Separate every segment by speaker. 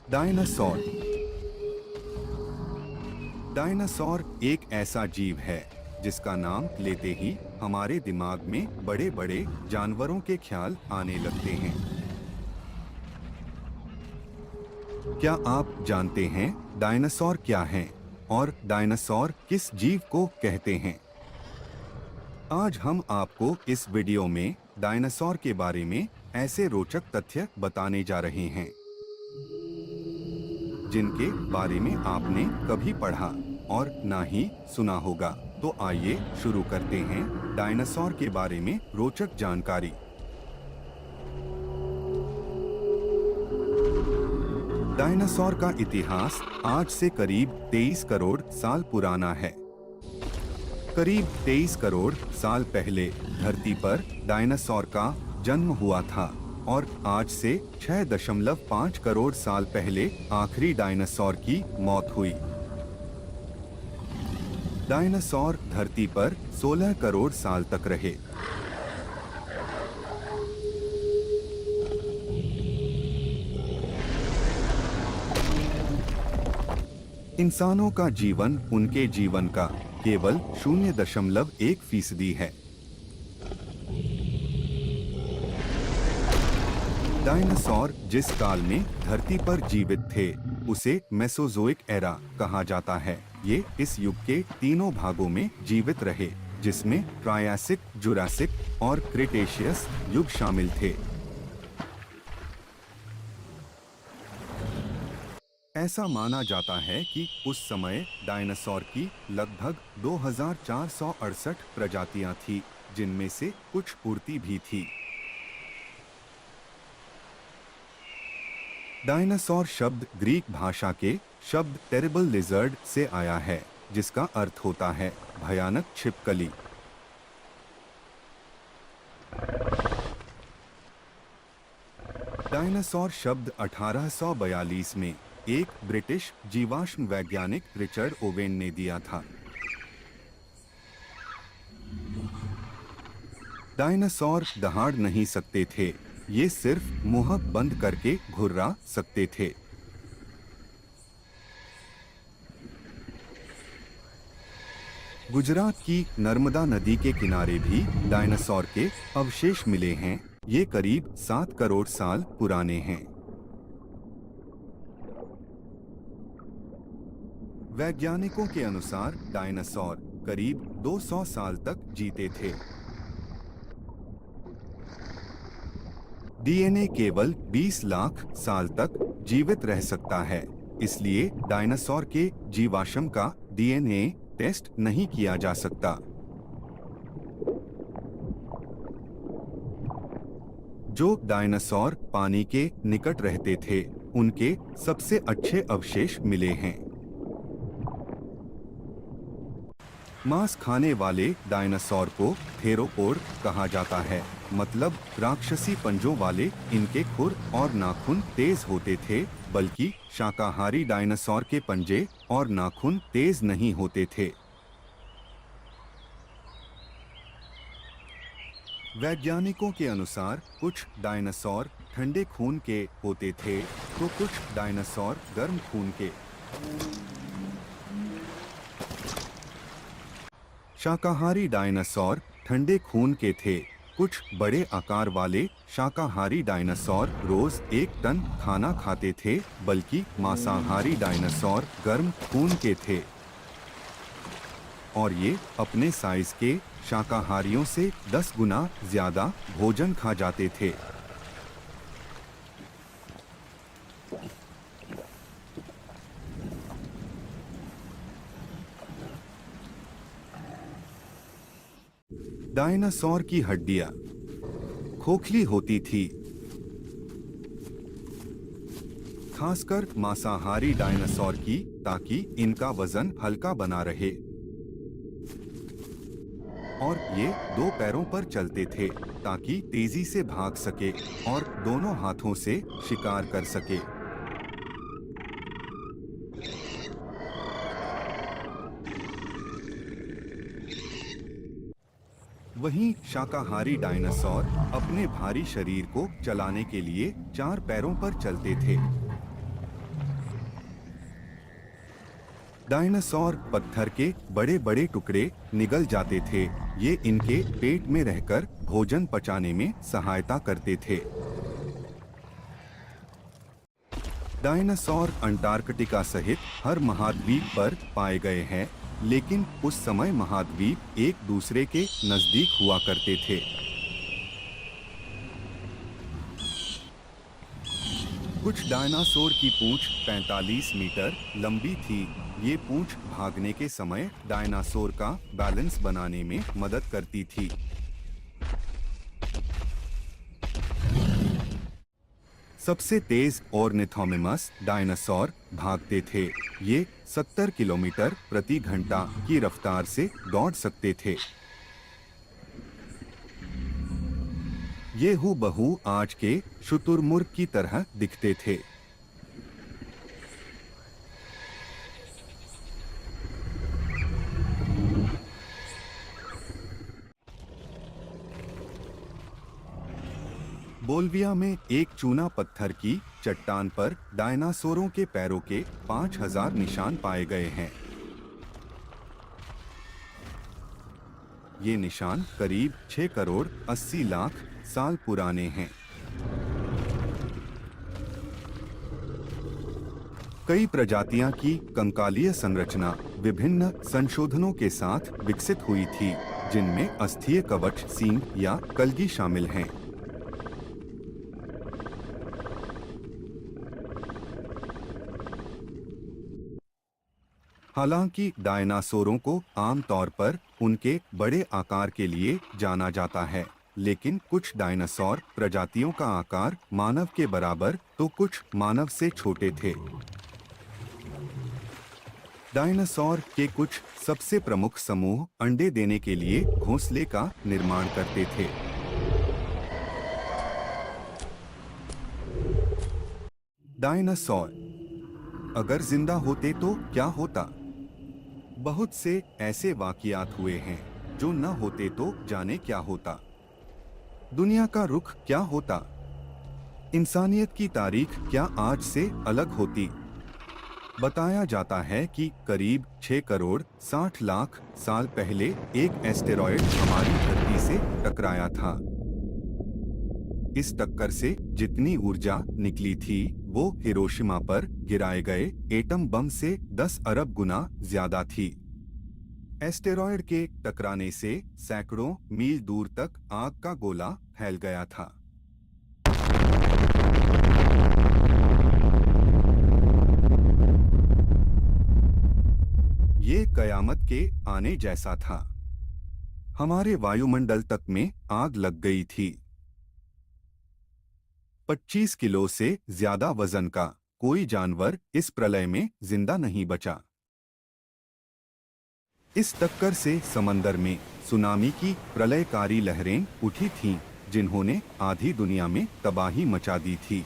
Speaker 1: Dinosaur. Dinosaur एक ऐसा जीव है जिसका नाम लेते ही हमारे दिमाग में बड़े बड़े जानवरों के ख्याल आने लगते हैं। क्या आप जानते हैं डायनासोर क्या हैं और डायनासोर किस जीव को कहते हैं? आज हम आपको इस वीडियो में डायनासोर के बारे में ऐसे रोचक तथ्य बताने जा रहे हैं जिनके बारे में आपने कभी पढ़ा और ना ही सुना होगा। तो आइए शुरू करते हैं डायनासोर के बारे में रोचक जानकारी। डायनासोर का इतिहास आज से करीब 23 करोड़ साल पुराना है। करीब 23 करोड़ साल पहले धरती पर डायनासोर का जन्म हुआ था और आज से 6.5 करोड़ साल पहले आखिरी डायनासोर की मौत हुई। डायनासोर धरती पर 16 करोड़ साल तक रहे। इंसानों का जीवन उनके जीवन का केवल 0.1% है। डायनासोर जिस काल में धरती पर जीवित थे उसे मेसोजोइक एरा कहा जाता है। ये इस युग के तीनों भागों में जीवित रहे, जिसमें ट्रायासिक, जुरासिक और क्रेटेशियस युग शामिल थे। ऐसा माना जाता है कि उस समय डायनासोर की लगभग 2468 प्रजातियां थी, जिनमें से कुछ उड़ती भी थी। डायनासोर शब्द ग्रीक भाषा के शब्द टेरिबल लिजर्ड से आया है, जिसका अर्थ होता है भयानक छिपकली। डायनासोर शब्द 1842 में एक ब्रिटिश जीवाश्म वैज्ञानिक रिचर्ड ओवेन ने दिया था। डायनासोर दहाड़ नहीं सकते थे, ये सिर्फ मुंह बंद करके घुर्रा सकते थे। गुजरात की नर्मदा नदी के किनारे भी डायनासोर के अवशेष मिले हैं। ये करीब 7 करोड़ साल पुराने हैं। वैज्ञानिकों के अनुसार डायनासोर करीब 200 साल तक जीते थे। डीएनए केवल 20 लाख साल तक जीवित रह सकता है, इसलिए डायनासोर के जीवाश्म का डीएनए टेस्ट नहीं किया जा सकता। जो डायनासोर पानी के निकट रहते थे, उनके सबसे अच्छे अवशेष मिले हैं। मांस खाने वाले डायनासोर को थेरोपोड कहा जाता है, मतलब राक्षसी पंजों वाले। इनके खुर और नाखून तेज होते थे, बल्कि शाकाहारी डायनासोर के पंजे और नाखून तेज नहीं होते थे। वैज्ञानिकों के अनुसार कुछ डायनासोर ठंडे खून के होते थे, तो कुछ डायनासोर गर्म खून के। शाकाहारी डायनासोर ठंडे खून के थे। कुछ बड़े आकार वाले शाकाहारी डायनासोर रोज 1 टन खाना खाते थे, बल्कि मांसाहारी डायनासोर गर्म खून के थे और ये अपने साइज के शाकाहारियों से 10 गुना ज्यादा भोजन खा जाते थे। डायनासोर की हड्डियां खोखली होती थी, खासकर मांसाहारी डायनासोर की, ताकि इनका वजन हल्का बना रहे। और ये 2 पैरों पर चलते थे ताकि तेजी से भाग सके और दोनों हाथों से शिकार कर सके। वहीं शाकाहारी डायनासोर अपने भारी शरीर को चलाने के लिए 4 पैरों पर चलते थे। डायनासोर पत्थर के बड़े बड़े टुकड़े निगल जाते थे। ये इनके पेट में रहकर भोजन पचाने में सहायता करते थे। डायनासोर अंटार्कटिका सहित हर महाद्वीप पर पाए गए हैं, लेकिन उस समय महाद्वीप एक दूसरे के नजदीक हुआ करते थे। कुछ डायनासोर की पूंछ 45 मीटर लंबी थी। ये पूंछ भागने के समय डायनासोर का बैलेंस बनाने में मदद करती थी। सबसे तेज ऑर्निथोमिमस डायनासोर भागते थे। ये 70 किलोमीटर प्रति घंटा की रफ्तार से दौड़ सकते थे। ये हूबहू आज के शुतुरमुर्ग की तरह दिखते थे। बोल्विया में एक चूना पत्थर की चट्टान पर डायनासोरों के पैरों के 5000 निशान पाए गए हैं। ये निशान करीब 6 करोड़ 80 लाख साल पुराने हैं। कई प्रजातियां की कंकालीय संरचना विभिन्न संशोधनों के साथ विकसित हुई थी, जिनमें अस्थीय कवच, सींग या कलगी शामिल हैं। हालांकि डायनासोरों को आमतौर पर उनके बड़े आकार के लिए जाना जाता है, लेकिन कुछ डायनासोर प्रजातियों का आकार मानव के बराबर तो कुछ मानव से छोटे थे। डायनासोर के कुछ सबसे प्रमुख समूह अंडे देने के लिए घोंसले का निर्माण करते थे। डायनासोर अगर जिंदा होते तो क्या होता? बहुत से ऐसे वाकयात हुए हैं जो न होते तो जाने क्या होता। दुनिया का रुख क्या होता? इंसानियत की तारीख क्या आज से अलग होती? बताया जाता है कि करीब 6 करोड़ 60 लाख साल पहले एक एस्टेरॉयड हमारी धरती से टकराया था। इस टक्कर से जितनी ऊर्जा निकली थी वो हिरोशिमा पर गिराए गए एटम बम से 10 अरब गुना ज्यादा थी। एस्टेरॉयड के टकराने से सैकड़ों मील दूर तक आग का गोला फैल गया था। ये कयामत के आने जैसा था। हमारे वायुमंडल तक में आग लग गई थी। 25 किलो से ज्यादा वजन का कोई जानवर इस प्रलय में जिंदा नहीं बचा। इस टक्कर से समंदर में सुनामी की प्रलयकारी लहरें उठी थीं, जिन्होंने आधी दुनिया में तबाही मचा दी थी।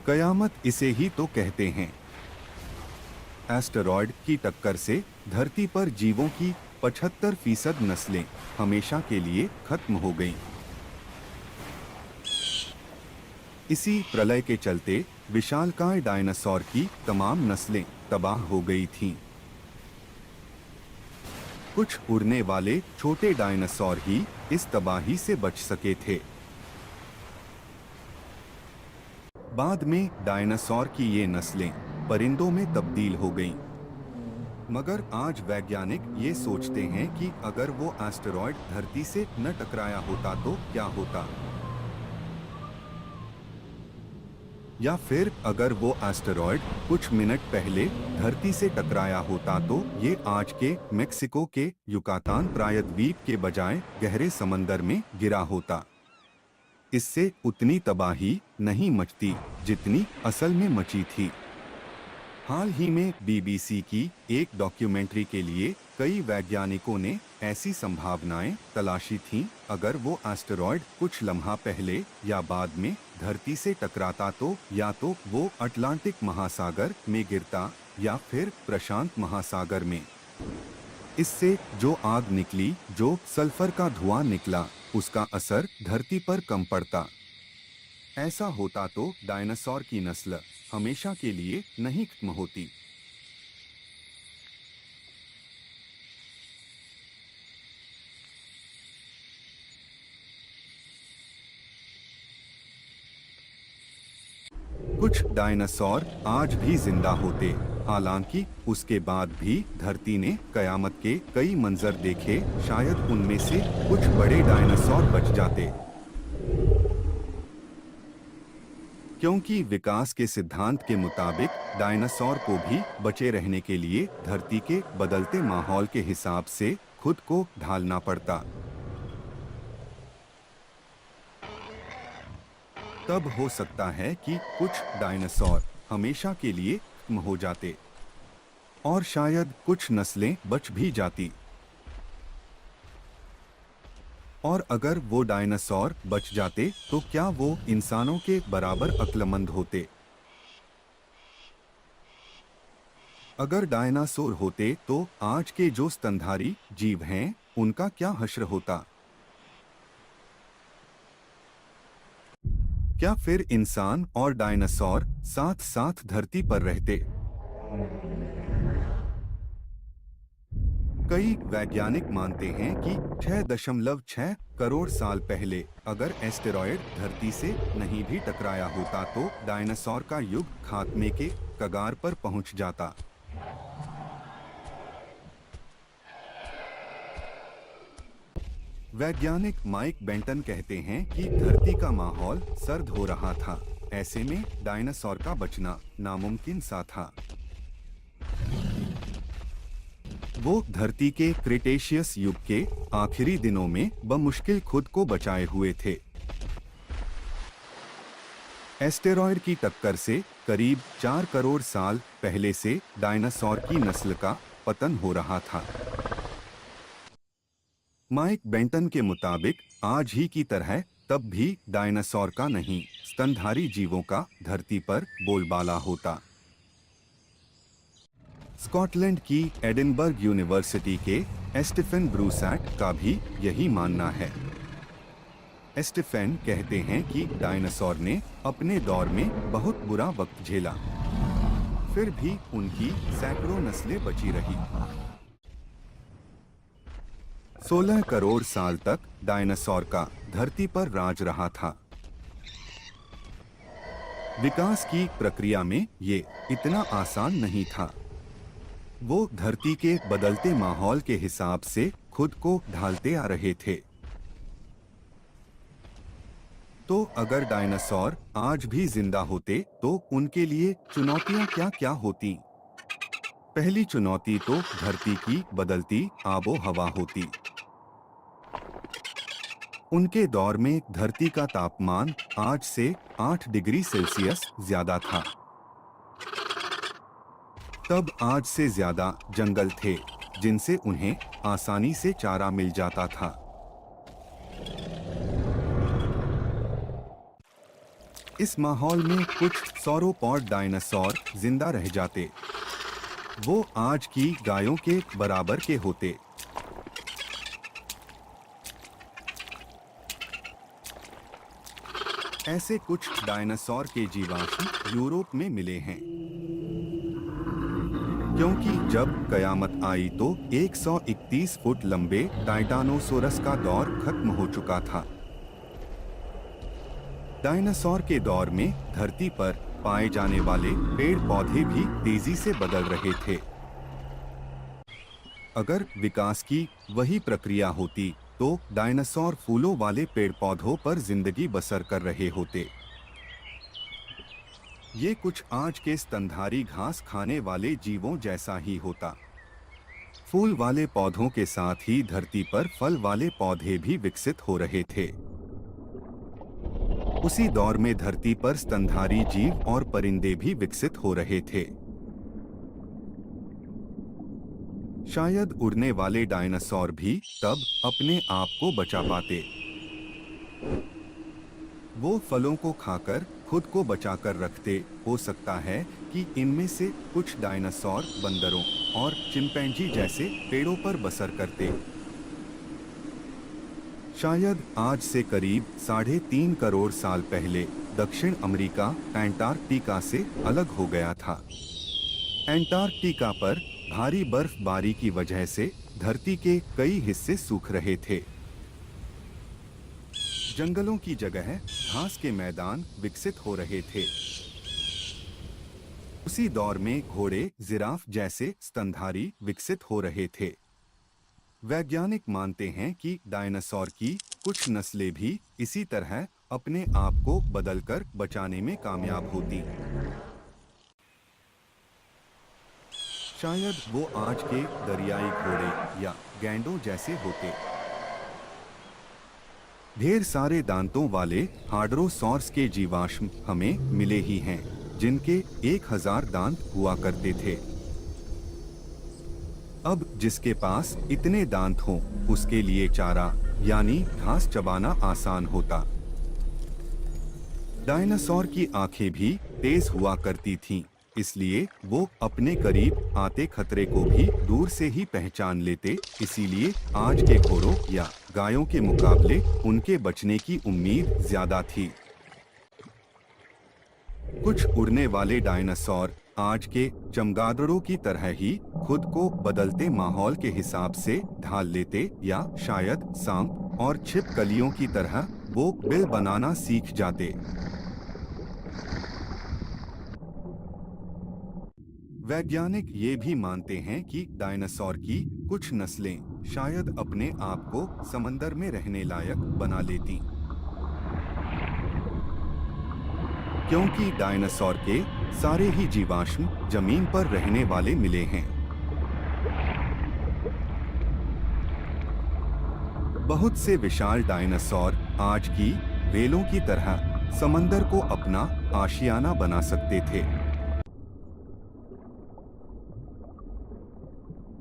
Speaker 1: कयामत इसे ही तो कहते हैं। एस्टेरॉयड की टक्कर से धरती पर जीवों की 75% नस्लें हमेशा के लिए खत्म हो गईं। इसी प्रलय के चलते विशालकाय डायनासोर की तमाम नस्लें तबाह हो गई थीं। कुछ उड़ने वाले छोटे डायनासोर ही इस तबाही से बच सके थे। बाद में डायनासोर की ये नस्लें परिंदों में तब्दील हो गईं। मगर आज वैज्ञानिक ये सोचते हैं कि अगर वो एस्टेरॉयड धरती से न टकराया होता तो क्या होता, या फिर अगर वो एस्टेरॉयड कुछ मिनट पहले धरती से टकराया होता तो ये आज के मेक्सिको के युकातान प्रायद्वीप के बजाय गहरे समंदर में गिरा होता। इससे उतनी तबाही नहीं मचती जितनी असल में मची थी। हाल ही में बीबीसी की एक डॉक्यूमेंट्री के लिए कई वैज्ञानिकों ने ऐसी संभावनाएं तलाशी थीं। अगर वो एस्टेरॉयड कुछ लम्हा पहले या बाद में धरती से टकराता तो या तो वो अटलांटिक महासागर में गिरता या फिर प्रशांत महासागर में। इससे जो आग निकली, जो सल्फर का धुआं निकला, उसका असर धरती पर कम पड़ता। ऐसा होता तो डायनासोर की नस्ल हमेशा के लिए नहीं खत्म होती। कुछ डायनासोर आज भी जिंदा होते, हालांकि उसके बाद भी धरती ने कयामत के कई मंजर देखे। शायद उनमें से कुछ बड़े डायनासोर बच जाते, क्योंकि विकास के सिद्धांत के मुताबिक डायनासोर को भी बचे रहने के लिए धरती के बदलते माहौल के हिसाब से खुद को ढालना पड़ता। तब हो सकता है कि कुछ डायनासोर हमेशा के लिए खत्म हो जाते और शायद कुछ नस्लें बच भी जाती। और अगर वो डायनासोर बच जाते तो क्या वो इंसानों के बराबर अक्लमंद होते? अगर डायनासोर होते तो आज के जो स्तनधारी जीव हैं, उनका क्या हश्र होता? क्या फिर इंसान और डायनासोर साथ साथ धरती पर रहते? कई वैज्ञानिक मानते हैं कि 6.6 करोड़ साल पहले अगर एस्टेरॉयड धरती से नहीं भी टकराया होता तो डायनासोर का युग खात्मे के कगार पर पहुंच जाता। वैज्ञानिक माइक बेंटन कहते हैं कि धरती का माहौल सर्द हो रहा था, ऐसे में डायनासोर का बचना नामुमकिन सा था। वो धरती के क्रिटेशियस युग के आखिरी दिनों में बमुश्किल खुद को बचाए हुए थे। एस्टेरॉयड की टक्कर से करीब 4 करोड़ साल पहले से डायनासोर की नस्ल का पतन हो रहा था। माइक बेंटन के मुताबिक आज ही की तरह तब भी डायनासोर का नहीं, स्तनधारी जीवों का धरती पर बोलबाला होता। स्कॉटलैंड की एडिनबर्ग यूनिवर्सिटी के एस्टिफेन ब्रूसैट का भी यही मानना है। एस्टिफेन कहते हैं कि डायनासोर ने अपने दौर में बहुत बुरा वक्त झेला, फिर भी उनकी सैकड़ों नस्लें बची रही। 16 करोड़ साल तक डायनासोर का धरती पर राज रहा था। विकास की प्रक्रिया में ये इतना आसान नहीं था। वो धरती के बदलते माहौल के हिसाब से खुद को ढालते आ रहे थे। तो अगर डायनासोर आज भी जिंदा होते तो उनके लिए चुनौतियां क्या-क्या होती? पहली चुनौती तो धरती की बदलती आबो हवा होती। उनके दौर में धरती का तापमान आज से 8 डिग्री सेल्सियस ज्यादा था। तब आज से ज्यादा जंगल थे, जिनसे उन्हें आसानी से चारा मिल जाता था। इस माहौल में कुछ सौरोपॉड डायनासोर जिंदा रह जाते। वो आज की गायों के बराबर के होते। ऐसे कुछ डायनासोर के जीवाश्म यूरोप में मिले हैं, क्योंकि जब कयामत आई तो 131 फुट लंबे टाइटानोसोरस का दौर खत्म हो चुका था। डायनासोर के दौर में धरती पर पाए जाने वाले पेड़ पौधे भी तेजी से बदल रहे थे। अगर विकास की वही प्रक्रिया होती तो डायनासोर फूलों वाले पेड़ पौधों पर जिंदगी बसर कर रहे होते। ये कुछ आज के स्तनधारी घास खाने वाले जीवों जैसा ही होता। फूल वाले पौधों के साथ ही धरती पर फल वाले पौधे भी विकसित हो रहे थे। उसी दौर में धरती पर स्तनधारी जीव और परिंदे भी विकसित हो रहे थे। शायद उड़ने वाले डायनासोर भी तब अपने आप को बचा पाते। वो फलों को खाकर खुद को बचाकर रखते। हो सकता है कि इनमें से कुछ डायनासोर बंदरों और चिंपैंजी जैसे पेड़ों पर बसर करते। शायद आज से करीब 3.5 करोड़ साल पहले दक्षिण अमेरिका अंटार्कटिका से अलग हो गया था। अंटार्कटिका पर भारी बर्फबारी की वजह से धरती के कई हिस्से सूख रहे थे। जंगलों की जगह घास के मैदान विकसित हो रहे थे। उसी दौर में घोड़े, जिराफ जैसे स्तनधारी विकसित हो रहे थे। वैज्ञानिक मानते हैं कि डायनासोर की कुछ नस्लें भी इसी तरह अपने आप को बदलकर बचाने में कामयाब होती। शायद वो आज के दरियाई घोड़े या गैंडों जैसे होते। ढेर सारे दांतों वाले हाड्रोसॉर्स के जीवाश्म हमें मिले ही हैं, जिनके 1000 दांत हुआ करते थे। अब जिसके पास इतने दांत हों, उसके लिए चारा यानी घास चबाना आसान होता। डायनासोर की आंखें भी तेज हुआ करती थीं, इसलिए वो अपने करीब आते खतरे को भी दूर से ही पहचान लेते। इसीलिए आज के घोड़ों या गायों के मुकाबले उनके बचने की उम्मीद ज्यादा थी। कुछ उड़ने वाले डायनासोर आज के चमगादड़ों की तरह ही खुद को बदलते माहौल के हिसाब से ढाल लेते, या शायद सांप और छिपकलियों की तरह वो बिल बनाना सीख जाते। वैज्ञानिक ये भी मानते हैं कि डायनासोर की कुछ नस्लें शायद अपने आप को समंदर में रहने लायक बना लेती, क्योंकि डायनासोर के सारे ही जीवाश्म जमीन पर रहने वाले मिले हैं। बहुत से विशाल डायनासोर आज की व्हेलों की तरह समंदर को अपना आशियाना बना सकते थे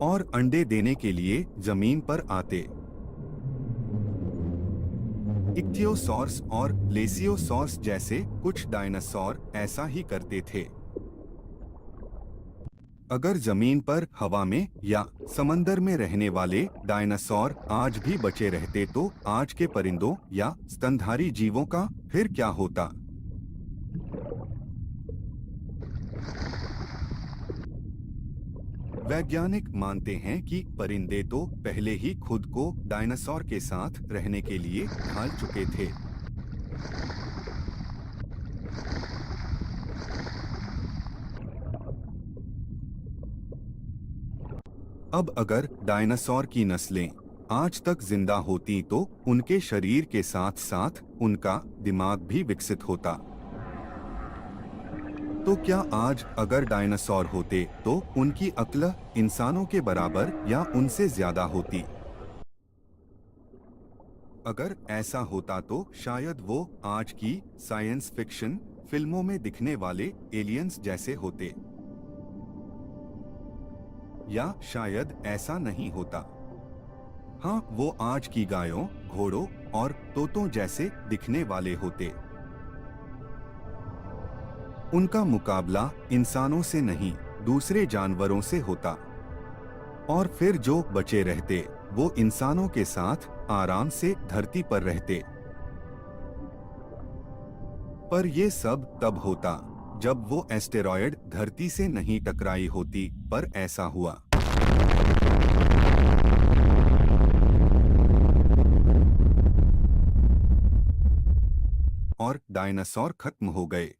Speaker 1: और अंडे देने के लिए जमीन पर आते। इक्थियोसॉर्स और प्लेसियोसॉर्स जैसे कुछ डायनासोर ऐसा ही करते थे। अगर जमीन पर, हवा में या समंदर में रहने वाले डायनासोर आज भी बचे रहते तो आज के परिंदों या स्तनधारी जीवों का फिर क्या होता? वैज्ञानिक मानते हैं कि परिंदे तो पहले ही खुद को डायनासोर के साथ रहने के लिए ढाल चुके थे। अब अगर डायनासोर की नस्लें आज तक जिंदा होती तो उनके शरीर के साथ साथ उनका दिमाग भी विकसित होता। तो क्या आज अगर डायनासोर होते तो उनकी अक्ल इंसानों के बराबर या उनसे ज्यादा होती? अगर ऐसा होता तो शायद वो आज की साइंस फिक्शन फिल्मों में दिखने वाले एलियंस जैसे होते, या शायद ऐसा नहीं होता। हाँ, वो आज की गायों, घोड़ों और तोतों जैसे दिखने वाले होते। उनका मुकाबला इंसानों से नहीं, दूसरे जानवरों से होता, और फिर जो बचे रहते वो इंसानों के साथ आराम से धरती पर रहते। पर ये सब तब होता जब वो एस्टेरॉयड धरती से नहीं टकराई होती, पर ऐसा हुआ। और डायनासोर खत्म हो गए।